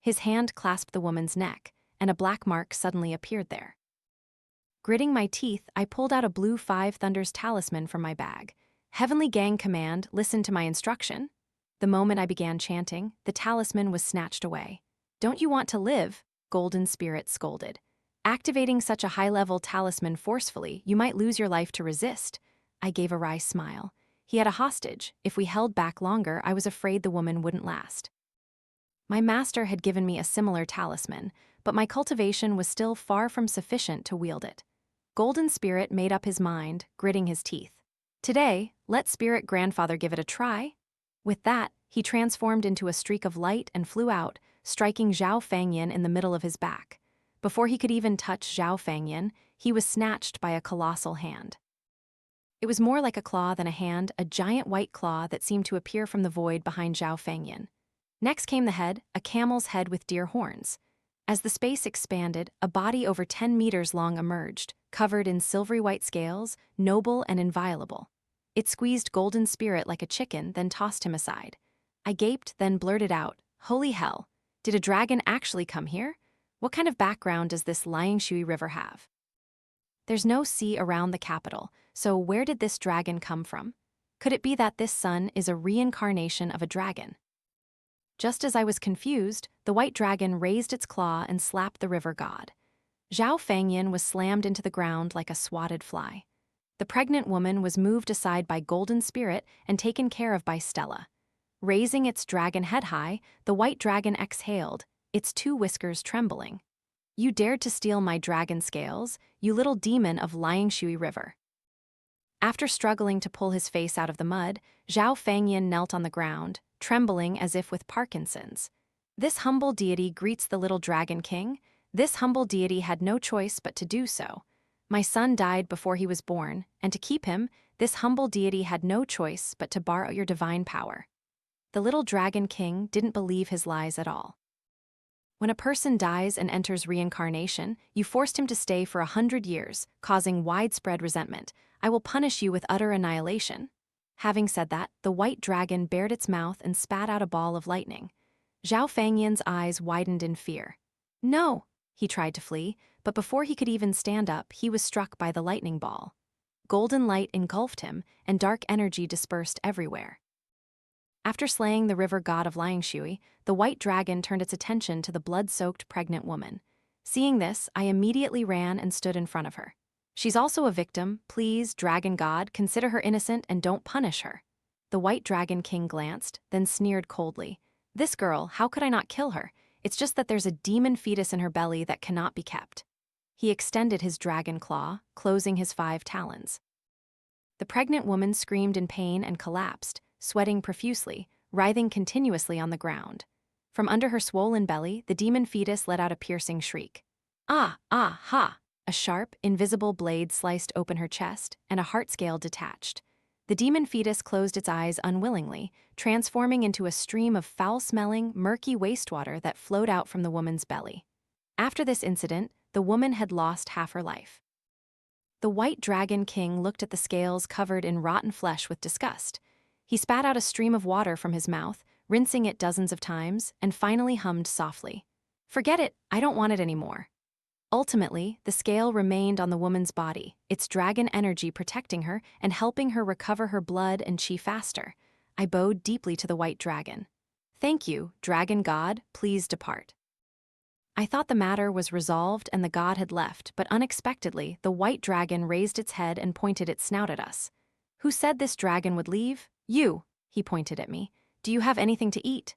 His hand clasped the woman's neck, and a black mark suddenly appeared there. Gritting my teeth, I pulled out a blue 5 Thunders talisman from my bag. "Heavenly Gang Command, listen to my instruction." The moment I began chanting, the talisman was snatched away. "Don't you want to live?" Golden Spirit scolded. "Activating such a high-level talisman forcefully, you might lose your life to resist." I gave a wry smile. He had a hostage. If we held back longer, I was afraid the woman wouldn't last. My master had given me a similar talisman, but my cultivation was still far from sufficient to wield it. Golden Spirit made up his mind, gritting his teeth. "Today, let Spirit Grandfather give it a try." With that, he transformed into a streak of light and flew out, striking Zhao Fangyin in the middle of his back. Before he could even touch Zhao Fangyin, he was snatched by a colossal hand. It was more like a claw than a hand, a giant white claw that seemed to appear from the void behind Zhao Fangyin. Next came the head, a camel's head with deer horns. As the space expanded, a body over 10 meters long emerged, covered in silvery white scales, noble and inviolable. It squeezed Golden Spirit like a chicken, then tossed him aside. I gaped, then blurted out, "Holy hell! Did a dragon actually come here? What kind of background does this Liangshui River have? There's no sea around the capital, so where did this dragon come from? Could it be that this sun is a reincarnation of a dragon?" Just as I was confused, the white dragon raised its claw and slapped the river god. Zhao Fangyin was slammed into the ground like a swatted fly. The pregnant woman was moved aside by Golden Spirit and taken care of by Stella. Raising its dragon head high, the white dragon exhaled, its 2 whiskers trembling. "You dared to steal my dragon scales, you little demon of Liangshui River." After struggling to pull his face out of the mud, Zhao Fangyin knelt on the ground, trembling as if with Parkinson's. "This humble deity greets the little dragon king. This humble deity had no choice but to do so. My son died before he was born, and to keep him, this humble deity had no choice but to borrow your divine power." The little dragon king didn't believe his lies at all. "When a person dies and enters reincarnation, you forced him to stay for 100 years, causing widespread resentment. I will punish you with utter annihilation." Having said that, the white dragon bared its mouth and spat out a ball of lightning. Zhao Fangyin's eyes widened in fear. "No!" He tried to flee, but before he could even stand up, he was struck by the lightning ball. Golden light engulfed him, and dark energy dispersed everywhere. After slaying the river god of Liangshui, the white dragon turned its attention to the blood-soaked pregnant woman. Seeing this, I immediately ran and stood in front of her. "She's also a victim. Please, dragon god, consider her innocent and don't punish her." The white dragon king glanced, then sneered coldly. "This girl, how could I not kill her? It's just that there's a demon fetus in her belly that cannot be kept." He extended his dragon claw, closing his 5 talons. The pregnant woman screamed in pain and collapsed, sweating profusely, writhing continuously on the ground. From under her swollen belly, the demon fetus let out a piercing shriek. "Ah, ah, ha!" A sharp, invisible blade sliced open her chest, and a heart scale detached. The demon fetus closed its eyes unwillingly, transforming into a stream of foul-smelling, murky wastewater that flowed out from the woman's belly. After this incident, the woman had lost half her life. The white dragon king looked at the scales covered in rotten flesh with disgust. He spat out a stream of water from his mouth, rinsing it dozens of times, and finally hummed softly. "Forget it, I don't want it anymore." Ultimately, the scale remained on the woman's body, its dragon energy protecting her and helping her recover her blood and chi faster. I bowed deeply to the white dragon. "Thank you, dragon god, please depart." I thought the matter was resolved and the god had left, but unexpectedly, the white dragon raised its head and pointed its snout at us. "Who said this dragon would leave?" "You," he pointed at me. "Do you have anything to eat?"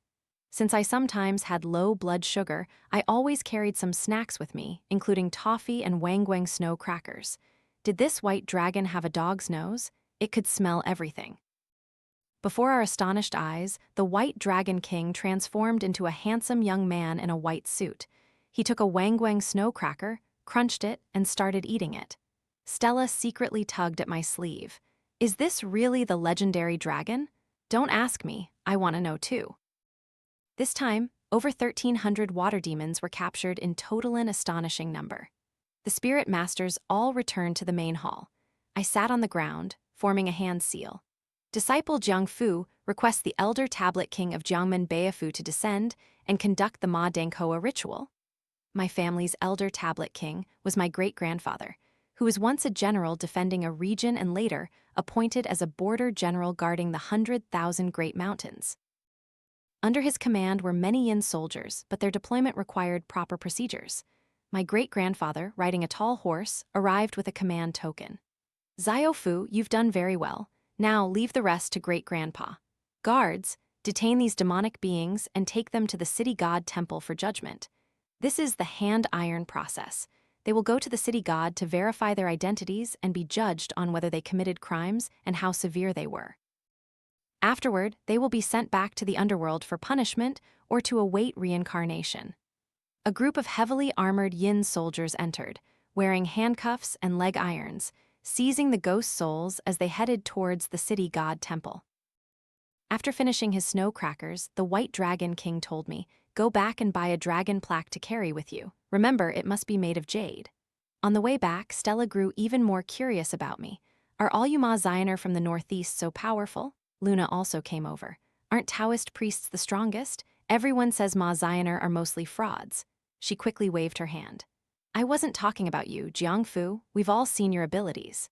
Since I sometimes had low blood sugar, I always carried some snacks with me, including toffee and wang snow crackers. Did this white dragon have a dog's nose? It could smell everything. Before our astonished eyes, the white dragon king transformed into a handsome young man in a white suit. He took a wang snow cracker, crunched it, and started eating it. Stella secretly tugged at my sleeve. Is this really the legendary dragon? Don't ask me, I want to know too. This time, over 1,300 water demons were captured in total and astonishing number. The spirit masters all returned to the main hall. I sat on the ground, forming a hand seal. Disciple Jiangfu requests the elder tablet king of Jiangmen Beifu to descend and conduct the Ma Dangkoa ritual. My family's elder tablet king was my great-grandfather, who was once a general defending a region and later appointed as a border general guarding the 100,000 Great Mountains. Under his command were many Yin soldiers, but their deployment required proper procedures. My great-grandfather, riding a tall horse, arrived with a command token. Ziofu, you've done very well. Now leave the rest to great-grandpa. Guards, detain these demonic beings and take them to the city god temple for judgment. This is the hand-iron process. They will go to the city god to verify their identities and be judged on whether they committed crimes and how severe they were. Afterward, they will be sent back to the underworld for punishment or to await reincarnation. A group of heavily armored Yin soldiers entered, wearing handcuffs and leg irons, seizing the ghost souls as they headed towards the city god temple. After finishing his snow crackers, the White Dragon King told me, "Go back and buy a dragon plaque to carry with you. Remember, it must be made of jade." On the way back, Stella grew even more curious about me. "Are all you Ma Zioner from the northeast so powerful?" Luna also came over. "Aren't Taoist priests the strongest? Everyone says Ma Zioner are mostly frauds." She quickly waved her hand. "I wasn't talking about you, Jiangfu. We've all seen your abilities."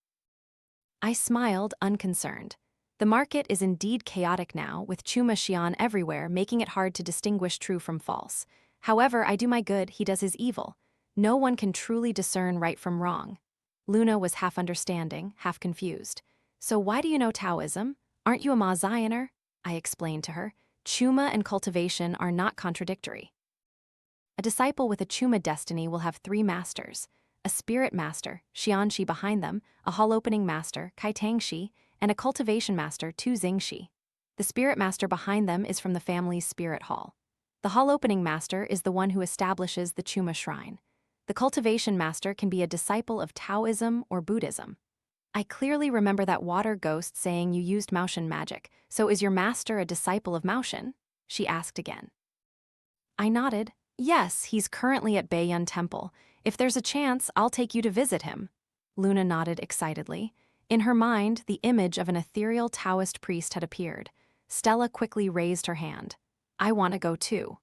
I smiled, unconcerned. The market is indeed chaotic now, with Chuma Xian everywhere, making it hard to distinguish true from false. However, I do my good, he does his evil. No one can truly discern right from wrong. Luna was half understanding, half confused. "So why do you know Taoism? Aren't you a Ma Zioner?" I explained to her. "Chuma and cultivation are not contradictory. A disciple with a Chuma destiny will have 3 masters: a spirit master, Xianxi behind them, a hall-opening master, Kaitangxi, and a cultivation master, Tu Xingxi. The spirit master behind them is from the family's spirit hall. The hall-opening master is the one who establishes the Chuma shrine. The cultivation master can be a disciple of Taoism or Buddhism." I clearly remember that water ghost saying you used Maoshan magic, so is your master a disciple of Maoshan? She asked again. I nodded. "Yes, he's currently at Beiyun Temple. If there's a chance, I'll take you to visit him." Luna nodded excitedly. In her mind, the image of an ethereal Taoist priest had appeared. Stella quickly raised her hand. "I want to go too."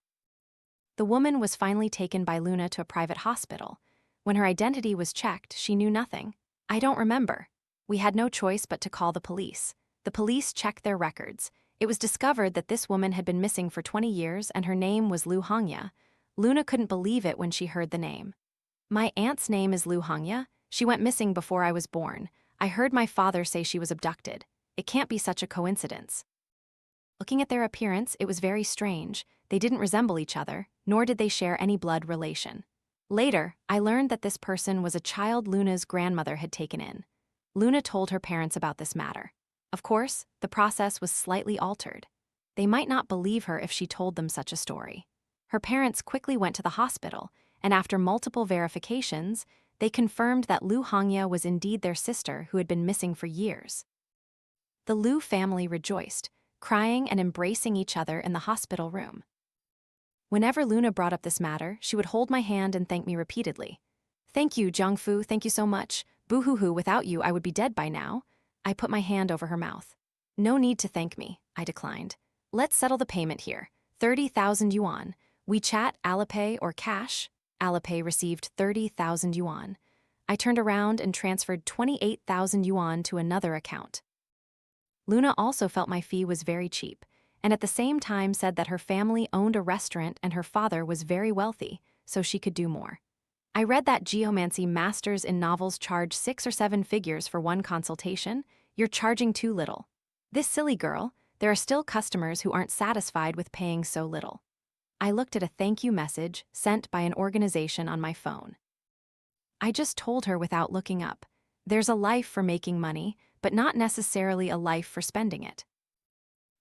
The woman was finally taken by Luna to a private hospital. When her identity was checked, she knew nothing. "I don't remember." We had no choice but to call the police. The police checked their records. It was discovered that this woman had been missing for 20 years and her name was Lu Hongya. Luna couldn't believe it when she heard the name. "My aunt's name is Lu Hongya. She went missing before I was born. I heard my father say she was abducted. It can't be such a coincidence." Looking at their appearance, it was very strange. They didn't resemble each other, nor did they share any blood relation. Later, I learned that this person was a child Luna's grandmother had taken in. Luna told her parents about this matter. Of course, the process was slightly altered. They might not believe her if she told them such a story. Her parents quickly went to the hospital, and after multiple verifications, they confirmed that Lu Hongya was indeed their sister who had been missing for years. The Lu family rejoiced, crying and embracing each other in the hospital room. Whenever Luna brought up this matter, she would hold my hand and thank me repeatedly. "Thank you, Jiangfu, thank you so much. Boo-hoo-hoo, without you, I would be dead by now." I put my hand over her mouth. "No need to thank me," I declined. "Let's settle the payment here. 30,000 yuan. WeChat, Alipay, or cash?" Alipay received 30,000 yuan. I turned around and transferred 28,000 yuan to another account. Luna also felt my fee was very cheap, and at the same time said that her family owned a restaurant and her father was very wealthy, so she could do more. I read that geomancy masters in novels charge 6 or 7 figures for one consultation. You're charging too little. This silly girl, there are still customers who aren't satisfied with paying so little. I looked at a thank you message sent by an organization on my phone. I just told her without looking up. There's a life for making money, but not necessarily a life for spending it.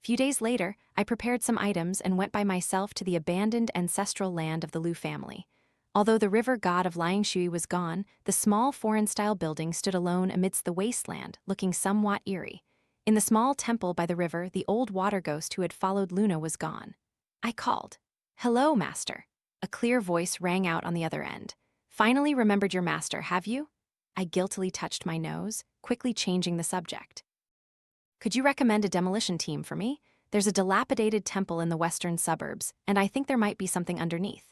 Few days later, I prepared some items and went by myself to the abandoned ancestral land of the Lu family. Although the river god of Liangshui was gone, the small foreign-style building stood alone amidst the wasteland, looking somewhat eerie. In the small temple by the river, the old water ghost who had followed Luna was gone. I called. "Hello, master." A clear voice rang out on the other end. "Finally remembered your master, have you?" I guiltily touched my nose, quickly changing the subject. "Could you recommend a demolition team for me? There's a dilapidated temple in the western suburbs, and I think there might be something underneath."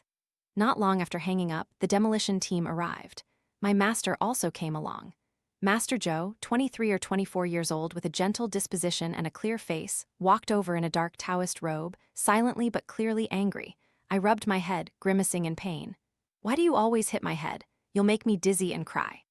Not long after hanging up, the demolition team arrived. My master also came along. Master Joe, 23 or 24 years old with a gentle disposition and a clear face, walked over in a dark Taoist robe, silently but clearly angry. I rubbed my head, grimacing in pain. "Why do you always hit my head? You'll make me dizzy and cry."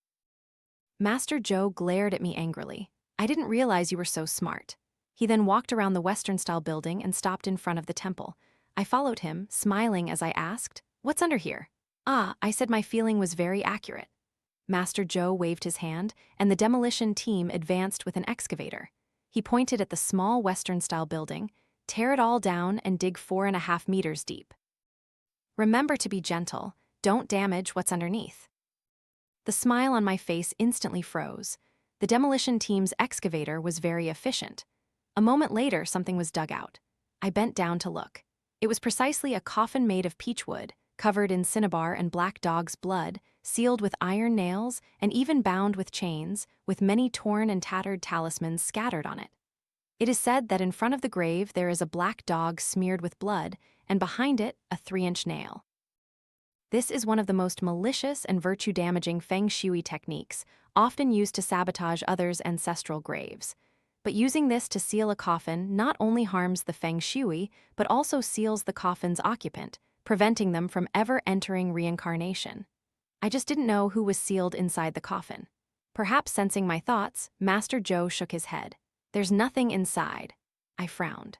Master Joe glared at me angrily. "I didn't realize you were so smart." He then walked around the Western-style building and stopped in front of the temple. I followed him, smiling as I asked, "What's under here?" "Ah," I said, my feeling was very accurate. Master Joe waved his hand, and the demolition team advanced with an excavator. He pointed at the small Western-style building. "Tear it all down and dig 4.5 meters deep. Remember to be gentle, don't damage what's underneath." The smile on my face instantly froze. The demolition team's excavator was very efficient. A moment later, something was dug out. I bent down to look. It was precisely a coffin made of peach wood, covered in cinnabar and black dog's blood, sealed with iron nails, and even bound with chains, with many torn and tattered talismans scattered on it. It is said that in front of the grave there is a black dog smeared with blood, and behind it, a 3-inch nail. This is one of the most malicious and virtue-damaging feng shui techniques, often used to sabotage others' ancestral graves. But using this to seal a coffin not only harms the feng shui, but also seals the coffin's occupant, preventing them from ever entering reincarnation. I just didn't know who was sealed inside the coffin. Perhaps sensing my thoughts, Master Joe shook his head. "There's nothing inside." I frowned.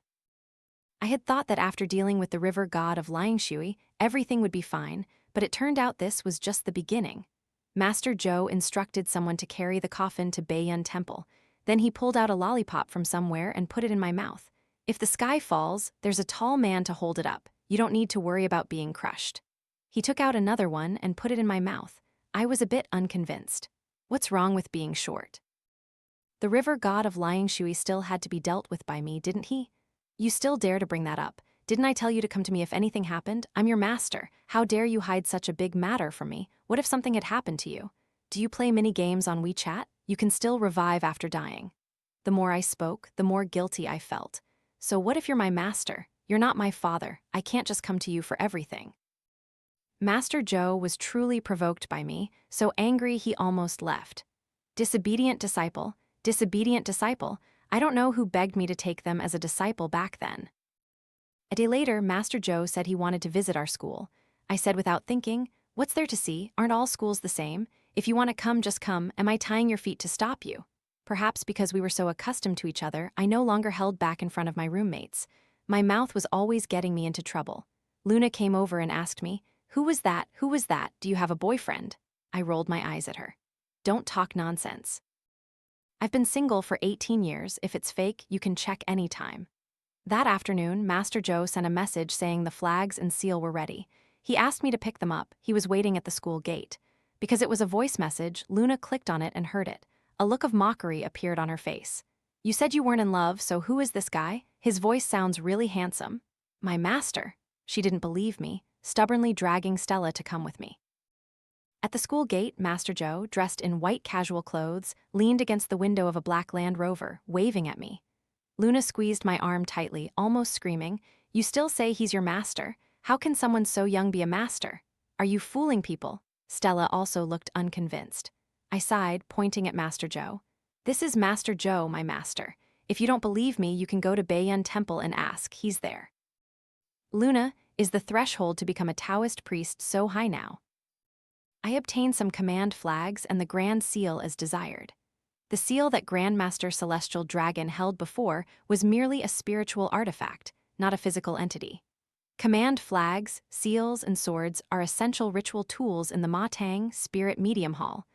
I had thought that after dealing with the river god of Liangshui, everything would be fine, but it turned out this was just the beginning. Master Joe instructed someone to carry the coffin to Baiyun Temple. Then he pulled out a lollipop from somewhere and put it in my mouth. "If the sky falls, there's a tall man to hold it up. You don't need to worry about being crushed." He took out another one and put it in my mouth. I was a bit unconvinced. What's wrong with being short? The river god of Liangshui still had to be dealt with by me, didn't he? "You still dare to bring that up? Didn't I tell you to come to me if anything happened? I'm your master. How dare you hide such a big matter from me? What if something had happened to you? Do you play mini games on WeChat? You can still revive after dying." The more I spoke, the more guilty I felt. "So what if you're my master? You're not my father. I can't just come to you for everything." Master Joe was truly provoked by me, so angry he almost left. Disobedient disciple, disobedient disciple. I don't know who begged me to take them as a disciple back then. A day later, Master Joe said he wanted to visit our school. I said without thinking, "What's there to see? Aren't all schools the same? If you want to come, just come. Am I tying your feet to stop you?" Perhaps because we were so accustomed to each other, I no longer held back in front of my roommates. My mouth was always getting me into trouble. Luna came over and asked me, "Who was that? Who was that? Do you have a boyfriend?" I rolled my eyes at her. "Don't talk nonsense. I've been single for 18 years. If it's fake, you can check anytime." That afternoon, Master Joe sent a message saying the flags and seal were ready. He asked me to pick them up. He was waiting at the school gate. Because it was a voice message, Luna clicked on it and heard it. A look of mockery appeared on her face. "You said you weren't in love, so who is this guy? His voice sounds really handsome." "My master." She didn't believe me, stubbornly dragging Stella to come with me. At the school gate, Master Joe, dressed in white casual clothes, leaned against the window of a black Land Rover, waving at me. Luna squeezed my arm tightly, almost screaming, "You still say he's your master? How can someone so young be a master? Are you fooling people?" Stella also looked unconvinced. I sighed, pointing at Master Joe. "This is Master Joe, my master. If you don't believe me, you can go to Baiyun Temple and ask. He's there." "Luna, is the threshold to become a Taoist priest so high now?" I obtained some command flags and the Grand Seal as desired. The seal that Grandmaster Celestial Dragon held before was merely a spiritual artifact, not a physical entity. Command flags, seals, and swords are essential ritual tools in the Ma Tang Spirit Medium Hall.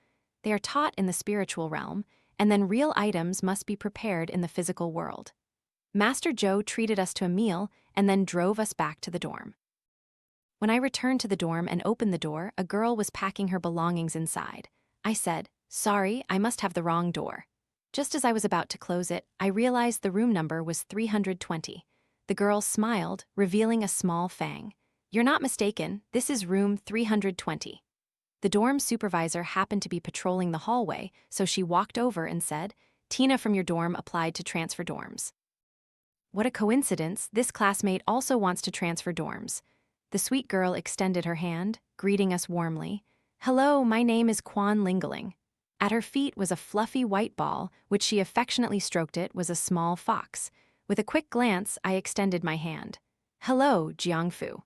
They are taught in the spiritual realm, and then real items must be prepared in the physical world. Master Joe treated us to a meal and then drove us back to the dorm. When I returned to the dorm and opened the door, a girl was packing her belongings inside. I said, "Sorry, I must have the wrong door." Just as I was about to close it, I realized the room number was 320. The girl smiled, revealing a small fang. "You're not mistaken, this is room 320. The dorm supervisor happened to be patrolling the hallway, so she walked over and said, "Tina from your dorm applied to transfer dorms." What a coincidence, this classmate also wants to transfer dorms. The sweet girl extended her hand, greeting us warmly. "Hello, my name is Quan Lingeling." At her feet was a fluffy white ball, which she affectionately stroked. It was a small fox. With a quick glance, I extended my hand. "Hello, Jiangfu."